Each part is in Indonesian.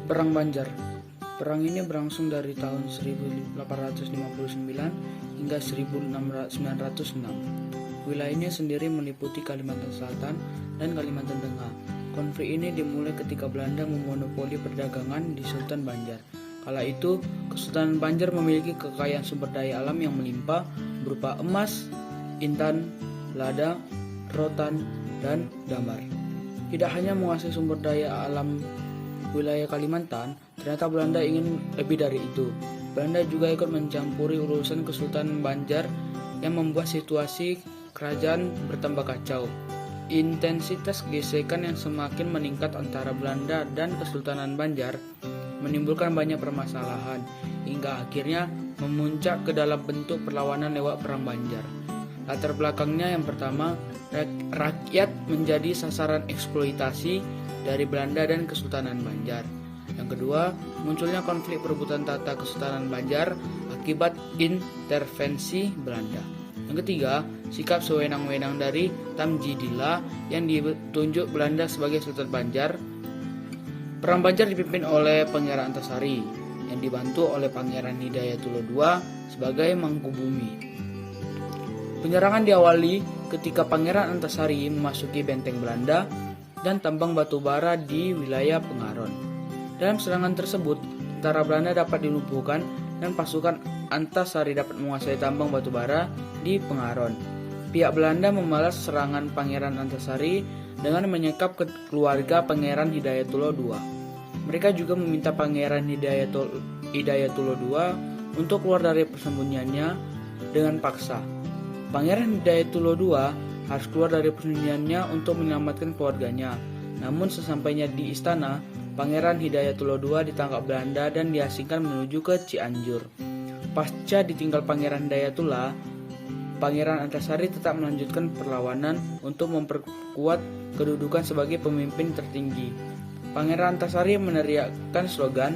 Perang Banjar. Perang ini berlangsung dari tahun 1859 hingga 1906. Wilayahnya sendiri meliputi Kalimantan Selatan dan Kalimantan Tengah. Konflik ini dimulai ketika Belanda memonopoli perdagangan di Sultan Banjar. Kala itu, Kesultanan Banjar memiliki kekayaan sumber daya alam yang melimpah berupa emas, intan, lada, rotan, dan damar. Tidak hanya menguasai sumber daya alam wilayah Kalimantan, ternyata Belanda ingin lebih dari itu. Belanda juga ikut mencampuri urusan Kesultanan Banjar yang membuat situasi kerajaan bertambah kacau. Intensitas gesekan yang semakin meningkat antara Belanda dan Kesultanan Banjar menimbulkan banyak permasalahan hingga akhirnya memuncak ke dalam bentuk perlawanan lewat Perang Banjar. Latar belakangnya yang pertama, rakyat menjadi sasaran eksploitasi dari Belanda dan Kesultanan Banjar. Yang kedua, munculnya konflik perebutan tata Kesultanan Banjar akibat intervensi Belanda. Yang ketiga, sikap sewenang-wenang dari Tamjidillah yang ditunjuk Belanda sebagai Sultan Banjar. Perang Banjar dipimpin oleh Pangeran Antasari yang dibantu oleh Pangeran Hidayatullah II sebagai Mangkubumi. Penyerangan diawali ketika Pangeran Antasari memasuki benteng Belanda dan tambang batu bara di wilayah Pengaron. Dalam serangan tersebut, tentara Belanda dapat dilumpuhkan dan pasukan Antasari dapat menguasai tambang batu bara di Pengaron. Pihak Belanda membalas serangan Pangeran Antasari dengan menyekap keluarga Pangeran Hidayatullah II. Mereka juga meminta Pangeran Hidayatullah II untuk keluar dari persembunyiannya dengan paksa. Pangeran Hidayatullah II harus keluar dari persembunyiannya untuk menyelamatkan keluarganya. Namun sesampainya di istana, Pangeran Hidayatullah II ditangkap Belanda dan diasingkan menuju ke Cianjur. Pasca ditinggal Pangeran Hidayatullah, Pangeran Antasari tetap melanjutkan perlawanan untuk memperkuat kedudukan sebagai pemimpin tertinggi. Pangeran Antasari meneriakkan slogan,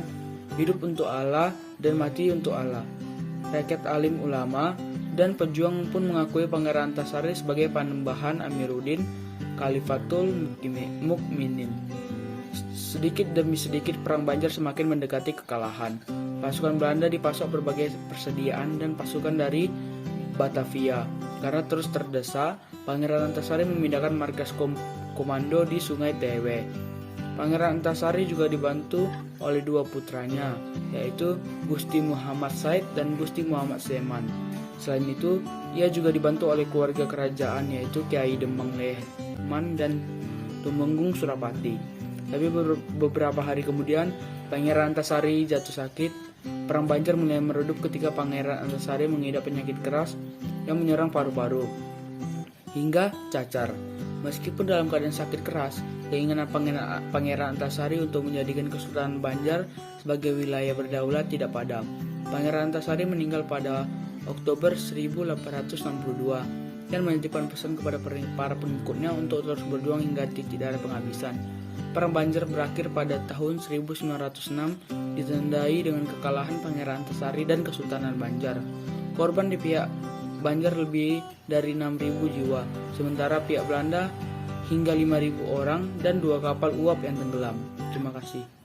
"Hidup untuk Allah dan mati untuk Allah." Rakyat alim ulama dan pejuang pun mengakui Pangeran Antasari sebagai panembahan Amiruddin Khalifatul Mukminin. Sedikit demi sedikit Perang Banjar semakin mendekati kekalahan. Pasukan Belanda dipasok berbagai persediaan dan pasukan dari Batavia. Karena terus terdesak, Pangeran Antasari memindahkan markas komando di Sungai Tewe. Pangeran Antasari juga dibantu oleh dua putranya, yaitu Gusti Muhammad Said dan Gusti Muhammad Seman. Selain itu, ia juga dibantu oleh keluarga kerajaan, yaitu Kiai Demang Lehman dan Tumenggung Surapati. Tapi beberapa hari kemudian, Pangeran Antasari jatuh sakit. Perang Banjar mulai meredup ketika Pangeran Antasari mengidap penyakit keras yang menyerang paru-paru hingga cacar. Meskipun dalam keadaan sakit keras, keinginan Pangeran Antasari untuk menjadikan Kesultanan Banjar sebagai wilayah berdaulat tidak padam. Pangeran Antasari meninggal pada Oktober 1862 dan menitipkan pesan kepada para pengikutnya untuk terus berjuang hingga titik darah penghabisan. Perang Banjar berakhir pada tahun 1906 ditandai dengan kekalahan Pangeran Antasari dan Kesultanan Banjar. Korban di pihak Banjar lebih dari 6.000 jiwa, sementara pihak Belanda hingga 5.000 orang dan 2 kapal uap yang tenggelam. Terima kasih.